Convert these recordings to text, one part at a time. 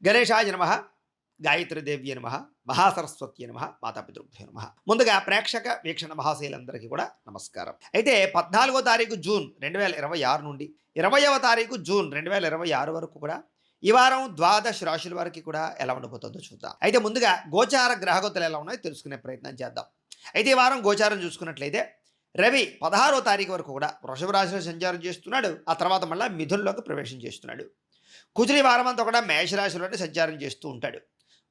గణేశాయ నమః, గాయత్రీదేవ్యే నమః, మహాసరస్వత్యే నమః, మాతాపితృభ్యో నమః. ముందుగా ప్రేక్షక వీక్షణ మహాశయులందరికీ కూడా నమస్కారం. అయితే 14వ తారీఖు జూన్ 2026 నుండి 20వ తారీఖు జూన్ 2026 వరకు కూడా ఈ వారం ద్వాదశ రాశుల వారికి కూడా ఎలా ఉండబోతుందో చూద్దాం. అయితే ముందుగా గోచార గ్రహగతులు ఎలా ఉన్నాయో తెలుసుకునే ప్రయత్నం చేద్దాం. అయితే ఈ వారం గోచారం చూసుకున్నట్లయితే రవి 16వ తారీఖు వరకు కూడా వృషభ రాశిలో సంచారం చేస్తున్నాడు. ఆ తర్వాత మళ్ళీ మిథునంలోకి ప్రవేశం చేస్తున్నాడు. కుజుడి వారం అంతా కూడా మేషరాశిలోనే సంచారం చేస్తూ ఉంటాడు.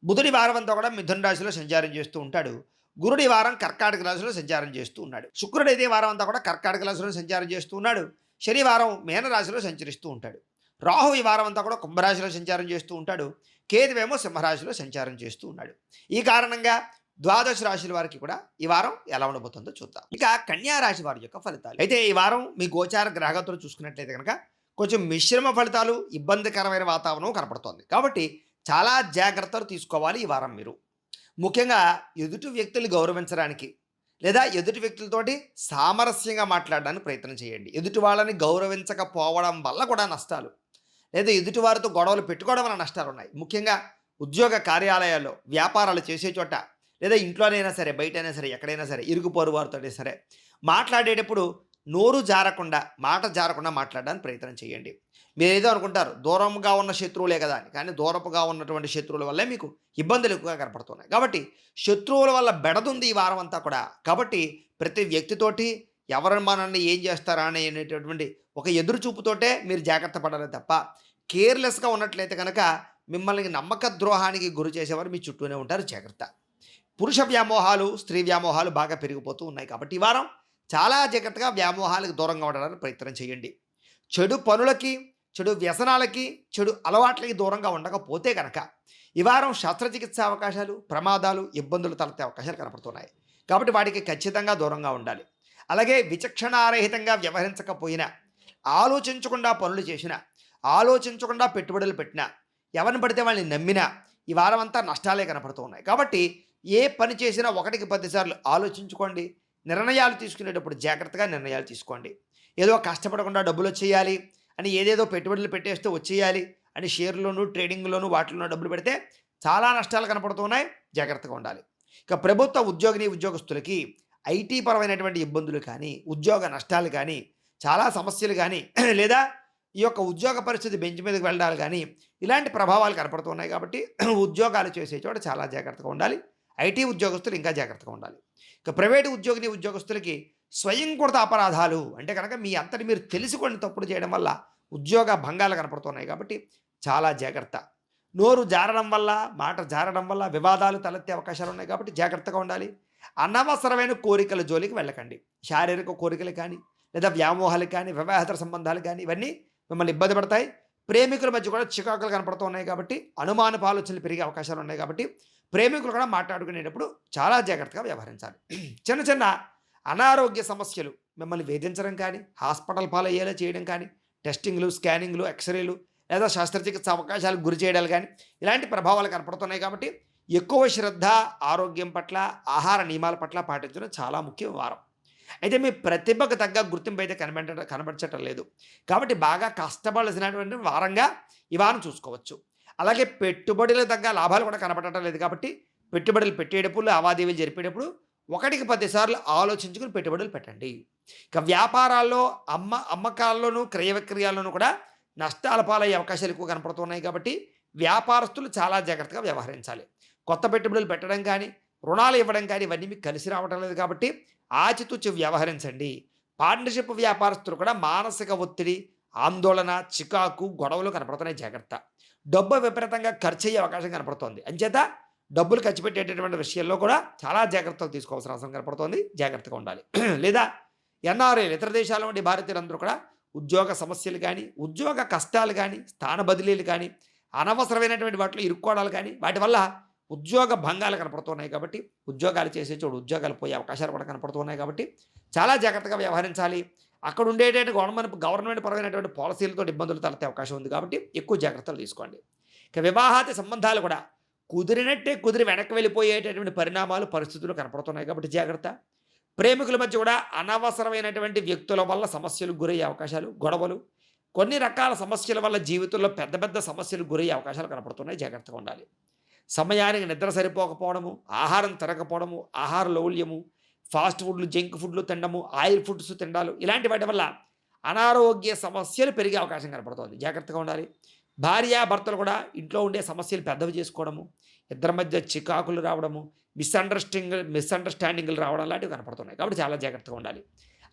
బుధుడి వారం అంతా కూడా మిథున రాశిలో సంచారం చేస్తూ ఉంటాడు. గురుడి వారం కర్కాటక రాశిలో సంచారం చేస్తూ ఉన్నాడు. శుక్రుడు అయితే వారం అంతా కూడా కర్కాటక రాశిలో సంచారం చేస్తూ ఉన్నాడు. శనివారం మీనరాశిలో సంచరిస్తూ ఉంటాడు. రాహు ఈ వారం అంతా కూడా కుంభరాశిలో సంచారం చేస్తూ ఉంటాడు. కేతువేమో సింహరాశిలో సంచారం చేస్తూ ఉన్నాడు. ఈ కారణంగా ద్వాదశ రాశుల వారికి కూడా ఈ వారం ఎలా ఉండబోతుందో చూద్దాం. ఇక కన్యా రాశి వారి యొక్క ఫలితాలు. అయితే ఈ వారం మీ గోచార గ్రహగతులు చూసుకున్నట్లయితే కనుక కొంచెం మిశ్రమ ఫలితాలు, ఇబ్బందికరమైన వాతావరణం కనపడుతోంది. కాబట్టి చాలా జాగ్రత్తలు తీసుకోవాలి ఈ వారం మీరు. ముఖ్యంగా ఎదుటి వ్యక్తులు గౌరవించడానికి లేదా ఎదుటి వ్యక్తులతోటి సామరస్యంగా మాట్లాడడానికి ప్రయత్నం చేయండి. ఎదుటి వాళ్ళని గౌరవించకపోవడం వల్ల కూడా నష్టాలు, లేదా ఎదుటి వారితో గొడవలు పెట్టుకోవడం వల్ల నష్టాలు ఉన్నాయి. ముఖ్యంగా ఉద్యోగ కార్యాలయాల్లో, వ్యాపారాలు చేసే చోట, లేదా ఇంట్లోనైనా సరే, బయటైనా సరే, ఎక్కడైనా సరే, ఇరుగు పొరుగు వారితో సరే మాట్లాడేటప్పుడు నోరు జారకుండా, మాట జారకుండా మాట్లాడడానికి ప్రయత్నం చేయండి. మీరు ఏదో అనుకుంటారు దూరంగా ఉన్న శత్రువులే కదా అని, కానీ దూరపుగా ఉన్నటువంటి శత్రువుల వల్లే మీకు ఇబ్బందులు ఎక్కువగా కనపడుతున్నాయి. కాబట్టి శత్రువుల వల్ల బెడదుంది ఈ వారం అంతా కూడా. కాబట్టి ప్రతి వ్యక్తితోటి ఎవరు మనల్ని ఏం చేస్తారా అనేటటువంటి ఒక ఎదురు చూపుతోటే మీరు జాగ్రత్త పడాలి తప్ప, కేర్లెస్గా ఉన్నట్లయితే కనుక మిమ్మల్ని నమ్మక ద్రోహానికి గురి చేసేవారు మీ చుట్టూనే ఉంటారు. జాగ్రత్త. పురుష వ్యామోహాలు, స్త్రీ వ్యామోహాలు బాగా పెరిగిపోతూ ఉన్నాయి. కాబట్టి ఈ వారం చాలా జాగ్రత్తగా వ్యామోహాలకు దూరంగా ఉండడానికి ప్రయత్నం చేయండి. చెడు పనులకి, చెడు వ్యసనాలకి, చెడు అలవాట్లకి దూరంగా ఉండకపోతే కనుక ఈ వారం శస్త్రచికిత్స అవకాశాలు, ప్రమాదాలు, ఇబ్బందులు తలెత్తే అవకాశాలు కనపడుతున్నాయి. కాబట్టి వాటికి ఖచ్చితంగా దూరంగా ఉండాలి. అలాగే విచక్షణారహితంగా వ్యవహరించకపోయినా, ఆలోచించకుండా పనులు చేసినా, ఆలోచించకుండా పెట్టుబడులు పెట్టినా, ఎవరిని పడితే వాళ్ళని నమ్మినా ఈ వారం అంతా నష్టాలే కనపడుతూ ఉన్నాయి. కాబట్టి ఏ పని చేసినా 1కి 10 సార్లు ఆలోచించుకోండి. నిర్ణయాలు తీసుకునేటప్పుడు జాగ్రత్తగా నిర్ణయాలు తీసుకోండి. ఏదో కష్టపడకుండా డబ్బులు వచ్చేయాలి అని ఏదేదో పెట్టుబడులు పెట్టేస్తే వచ్చేయాలి అని షేర్లోను, ట్రేడింగ్లోను, వాటిలోనూ డబ్బులు పెడితే చాలా నష్టాలు కనపడుతున్నాయి. జాగ్రత్తగా ఉండాలి. ఇక ప్రభుత్వ ఉద్యోగిని, ఉద్యోగస్తులకి ఐటీ పరమైనటువంటి ఇబ్బందులు కానీ, ఉద్యోగ నష్టాలు కానీ, చాలా సమస్యలు కానీ, లేదా ఈ యొక్క ఉద్యోగ పరిస్థితి బెంచ్ మీదకి వెళ్ళడాలు కానీ, ఇలాంటి ప్రభావాలు కనపడుతున్నాయి. కాబట్టి ఉద్యోగాలు చేసే చోట చాలా జాగ్రత్తగా ఉండాలి. ఐటీ ఉద్యోగస్తులు ఇంకా జాగ్రత్తగా ఉండాలి. ఇక ప్రైవేటు ఉద్యోగిని, ఉద్యోగస్తులకి స్వయంకృత అపరాధాలు అంటే కనుక మీ అంతటి మీరు తెలుసుకొని తప్పుడు చేయడం వల్ల ఉద్యోగ భంగాలు కనపడుతున్నాయి. కాబట్టి చాలా జాగ్రత్త. నోరు జారడం వల్ల, మాట జారడం వల్ల వివాదాలు తలెత్తే అవకాశాలు ఉన్నాయి. కాబట్టి జాగ్రత్తగా ఉండాలి. అనవసరమైన కోరికల జోలికి వెళ్ళకండి. శారీరక కోరికలు కానీ, లేదా వ్యామోహాలు కానీ, వివాహేతర సంబంధాలు కానీ, ఇవన్నీ మిమ్మల్ని ఇబ్బంది పడతాయి. ప్రేమికుల మధ్య కూడా చికాకులు కనపడుతున్నాయి. కాబట్టి అనుమానపు ఆలోచనలు పెరిగే అవకాశాలు ఉన్నాయి. కాబట్టి ప్రేమికులు కూడా మాట్లాడుకునేటప్పుడు చాలా జాగ్రత్తగా వ్యవహరించాలి. చిన్న చిన్న అనారోగ్య సమస్యలు మిమ్మల్ని వేధించడం కానీ, హాస్పిటల్ పాలయ్యేలా చేయడం కానీ, టెస్టింగ్లు, స్కానింగ్లు, ఎక్స్రేలు, లేదా శస్త్రచికిత్స అవకాశాలకు గురి చేయడాలు కానీ, ఇలాంటి ప్రభావాలు కనపడుతున్నాయి. కాబట్టి ఎక్కువ శ్రద్ధ ఆరోగ్యం పట్ల, ఆహార నియమాల పట్ల పాటించడం చాలా ముఖ్యం వారం. అయితే మీ ప్రతిభకు తగ్గ గుర్తింపు అయితే కనబరచటం లేదు. కాబట్టి బాగా కష్టపడాల్సినటువంటి వారంగా ఈ వారం చూసుకోవచ్చు. అలాగే పెట్టుబడులకు తగ్గ లాభాలు కూడా కనపడటం లేదు. కాబట్టి పెట్టుబడులు పెట్టేటప్పుడు, లావాదేవీలు జరిపేటప్పుడు 1కి 10 సార్లు ఆలోచించుకుని పెట్టుబడులు పెట్టండి. ఇక వ్యాపారాల్లో అమ్మకాల్లోనూ, క్రయ విక్రయాల్లోనూ కూడా నష్టాల పాలయ్యే అవకాశాలు ఎక్కువ కనపడుతున్నాయి. కాబట్టి వ్యాపారస్తులు చాలా జాగ్రత్తగా వ్యవహరించాలి. కొత్త పెట్టుబడులు పెట్టడం కానీ, రుణాలు ఇవ్వడం కానీ ఇవన్నీ మీకు కలిసి రావటం లేదు. కాబట్టి ఆచితూచి వ్యవహరించండి. పార్ట్నర్షిప్ వ్యాపారస్తులు కూడా మానసిక ఒత్తిడి, ఆందోళన, చికాకు, గొడవలు కనపడుతున్నాయి. జాగ్రత్త. డబ్బు విపరీతంగా ఖర్చు అయ్యే అవకాశం కనపడుతోంది. అంచేత డబ్బులు ఖర్చు పెట్టేటటువంటి విషయంలో కూడా చాలా జాగ్రత్తలు తీసుకోవాల్సిన అవసరం కనపడుతోంది. జాగ్రత్తగా ఉండాలి. లేదా ఎన్ఆర్ఐలు, ఇతర దేశాల నుండి భారతీయులందరూ కూడా ఉద్యోగ సమస్యలు కానీ, ఉద్యోగ కష్టాలు కానీ, స్థాన బదిలీలు కానీ, అనవసరమైనటువంటి వాటిలో ఇరుక్కోవడాలు కానీ, వాటి వల్ల ఉద్యోగ భంగాలు కనపడుతున్నాయి. కాబట్టి ఉద్యోగాలు చేసే చోటు ఉద్యోగాలు పోయే అవకాశాలు కూడా కనపడుతున్నాయి. కాబట్టి చాలా జాగ్రత్తగా వ్యవహరించాలి. అక్కడ ఉండేటువంటి గవర్నమెంట్ పరమైనటువంటి పాలసీలతో ఇబ్బందులు తలెత్తే అవకాశం ఉంది. కాబట్టి ఎక్కువ జాగ్రత్తలు తీసుకోండి. ఇక వివాహాది సంబంధాలు కూడా కుదిరినట్టే కుదిరి వెనక్కి వెళ్ళిపోయేటటువంటి పరిణామాలు, పరిస్థితులు కనపడుతున్నాయి. కాబట్టి జాగ్రత్త. ప్రేమికుల మధ్య కూడా అనవసరమైనటువంటి వ్యక్తుల వల్ల సమస్యలు గురయ్యే అవకాశాలు, గొడవలు, కొన్ని రకాల సమస్యల వల్ల జీవితంలో పెద్ద పెద్ద సమస్యలు గురయ్యే అవకాశాలు కనపడుతున్నాయి. జాగ్రత్తగా ఉండాలి. సమయానికి నిద్ర సరిపోకపోవడము, ఆహారం తినకపోవడము, ఆహార లౌల్యము, ఫాస్ట్ ఫుడ్‌లు, జంక్ ఫుడ్‌లు తినడము, ఆయిల్ ఫుడ్స్ తినడాలు ఇలాంటి వాటి వల్ల అనారోగ్య సమస్యలు పెరిగే అవకాశం కనపడుతోంది. జాగ్రత్తగా ఉండాలి. భార్యాభర్తలు కూడా ఇంట్లో ఉండే సమస్యలు పెద్దవి చేసుకోవడము, ఇద్దరి మధ్య చికాకులు రావడము, మిస్‌అండర్‌స్టాండింగ్‌లు రావడం లాంటివి కనపడుతున్నాయి. కాబట్టి చాలా జాగ్రత్తగా ఉండాలి.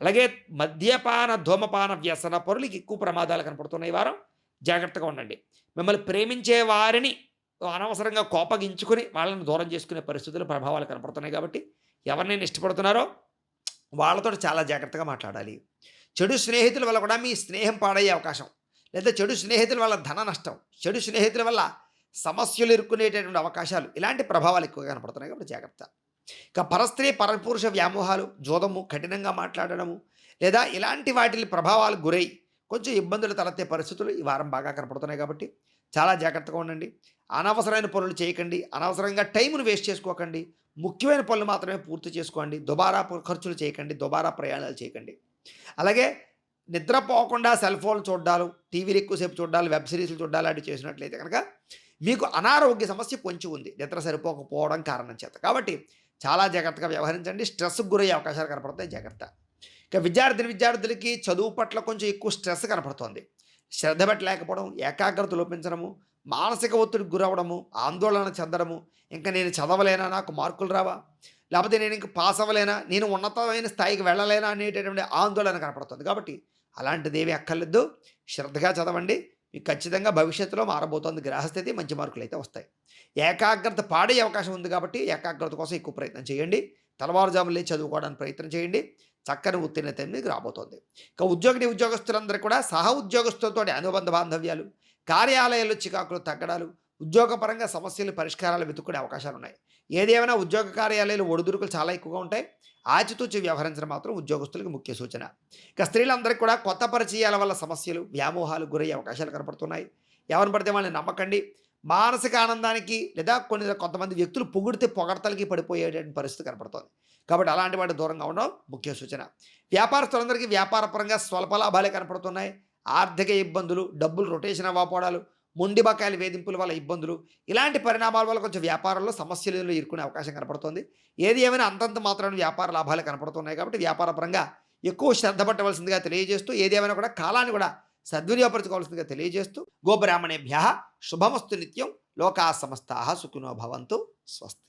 అలాగే మద్యపాన, ధూమపాన వ్యసన పరులకి ఎక్కువ ప్రమాదాలు కనపడుతున్నాయి ఈ వారం. జాగ్రత్తగా ఉండండి. మిమ్మల్ని ప్రేమించే వారిని అనవసరంగా కోపగించుకొని వాళ్ళని దూరం చేసుకునే పరిస్థితులు, ప్రభావాలు కనపడుతున్నాయి కాబట్టి ఎవరినైనా ఇష్టపడుతున్నారో వాళ్ళతోటి చాలా జాగ్రత్తగా మాట్లాడాలి. చెడు స్నేహితుల వల్ల కూడా మీ స్నేహం పాడయ్యే అవకాశం, లేదా చెడు స్నేహితుల వల్ల ధన నష్టం, చెడు స్నేహితుల వల్ల సమస్యలు ఇరుక్కునేటటువంటి అవకాశాలు, ఇలాంటి ప్రభావాలు ఎక్కువగా కనపడుతున్నాయి కాబట్టి జాగ్రత్త. ఇక పరస్త్రీ పరపురుష వ్యామోహాలు, జోదము, కఠినంగా మాట్లాడడము, లేదా ఇలాంటి వాటి ప్రభావాలు గురై కొంచెం ఇబ్బందులు తలెత్తే పరిస్థితులు ఈ వారం బాగా కనపడుతున్నాయి కాబట్టి చాలా జాగ్రత్తగా ఉండండి. అనవసరమైన పనులు చేయకండి. అనవసరంగా టైంను వేస్ట్ చేసుకోకండి. ముఖ్యమైన పనులు మాత్రమే పూర్తి చేసుకోండి. దుబారా ఖర్చులు చేయకండి. దుబారా ప్రయాణాలు చేయకండి. అలాగే నిద్రపోకుండా సెల్ ఫోన్లు చూడ్డాలు, టీవీలు ఎక్కువసేపు చూడ్డాలు, వెబ్ సిరీస్లు చూడ్డాలు లాంటివి చేసినట్లయితే కనుక మీకు అనారోగ్య సమస్య పొంచి ఉంది, నిద్ర సరిపోకపోవడం కారణం చేత. కాబట్టి చాలా జాగ్రత్తగా వ్యవహరించండి. స్ట్రెస్‌కు గురయ్యే అవకాశాలు కనపడతాయి. జాగ్రత్త. ఇక విద్యార్థులకి చదువు పట్ల కొంచెం ఎక్కువ స్ట్రెస్ కనపడుతోంది. శ్రద్ధ పెట్టలేకపోవడం, ఏకాగ్రత లోపించడము, మానసిక ఒత్తిడికి గురవ్వడము, ఆందోళన చెందడము, ఇంకా నేను చదవలేనా, నాకు మార్కులు రావా, లేకపోతే నేను ఇంక పాస్ అవ్వలేనా, నేను ఉన్నతమైన స్థాయికి వెళ్ళలేనా అనేటటువంటి ఆందోళన కనపడుతుంది. కాబట్టి అలాంటిదేమీ అక్కర్లేదు. శ్రద్ధగా చదవండి. మీకు ఖచ్చితంగా భవిష్యత్తులో మారబోతోంది గ్రహస్థితి. మంచి మార్కులైతే వస్తాయి. ఏకాగ్రత పాడే అవకాశం ఉంది కాబట్టి ఏకాగ్రత కోసం ఎక్కువ ప్రయత్నం చేయండి. తెల్లవారుజామున లేచి చదువుకోవడానికి ప్రయత్నం చేయండి. చక్కని ఉత్తీర్ణత మీకు రాబోతోంది. ఇక ఉద్యోగులందరూ కూడా సహ ఉద్యోగస్తులతో అనుబంధ బాంధవ్యాలు, కార్యాలయాల్లో చికాకులు తగ్గడాలు, ఉద్యోగపరంగా సమస్యలు పరిష్కారాలు వెతుక్కునే అవకాశాలు ఉన్నాయి. ఏదేమైనా ఉద్యోగ కార్యాలయాలు ఒడిదుడుకులు చాలా ఎక్కువగా ఉంటాయి. ఆచితూచి వ్యవహరించడం మాత్రం ఉద్యోగస్తులకు ముఖ్య సూచన. ఇక స్త్రీలందరికీ కూడా కొత్త పరిచయాల వల్ల సమస్యలు, వ్యామోహాలు గురయ్యే అవకాశాలు కనపడుతున్నాయి. ఎవరిని పడితే వాళ్ళని నమ్మకండి. మానసిక ఆనందానికి లేదా కొంతమంది వ్యక్తులు పొగిడితే పొగడతలకి పడిపోయేటువంటి పరిస్థితి కనపడుతుంది. కాబట్టి అలాంటి వాటి దూరంగా ఉండడం ముఖ్య సూచన. వ్యాపారస్తులందరికీ వ్యాపారపరంగా స్వల్ప లాభాలే కనపడుతున్నాయి. ఆర్థిక ఇబ్బందులు, డబ్బులు రొటేషన్ అవ్వకపోవడాలు, మొండి బకాయిల వేధింపుల వల్ల ఇబ్బందులు, ఇలాంటి పరిణామాల వల్ల కొంచెం వ్యాపారంలో సమస్యలు ఇరుక్కునే అవకాశం కనపడుతుంది. ఏది ఏమైనా అంతంత మాత్రాన వ్యాపార లాభాలు కనపడుతున్నాయి కాబట్టి వ్యాపారపరంగా ఎక్కువ శ్రద్ధ పట్టవలసిందిగా తెలియజేస్తూ, ఏది ఏమైనా కూడా కాలాన్ని కూడా సద్వినియోగపరచుకోవాల్సిందిగా తెలియజేస్తూ, గోబ్రాహ్మణేభ్యః శుభమస్తు నిత్యం. లోకా సమస్తాః సుఖినో భవంతు. స్వస్తి.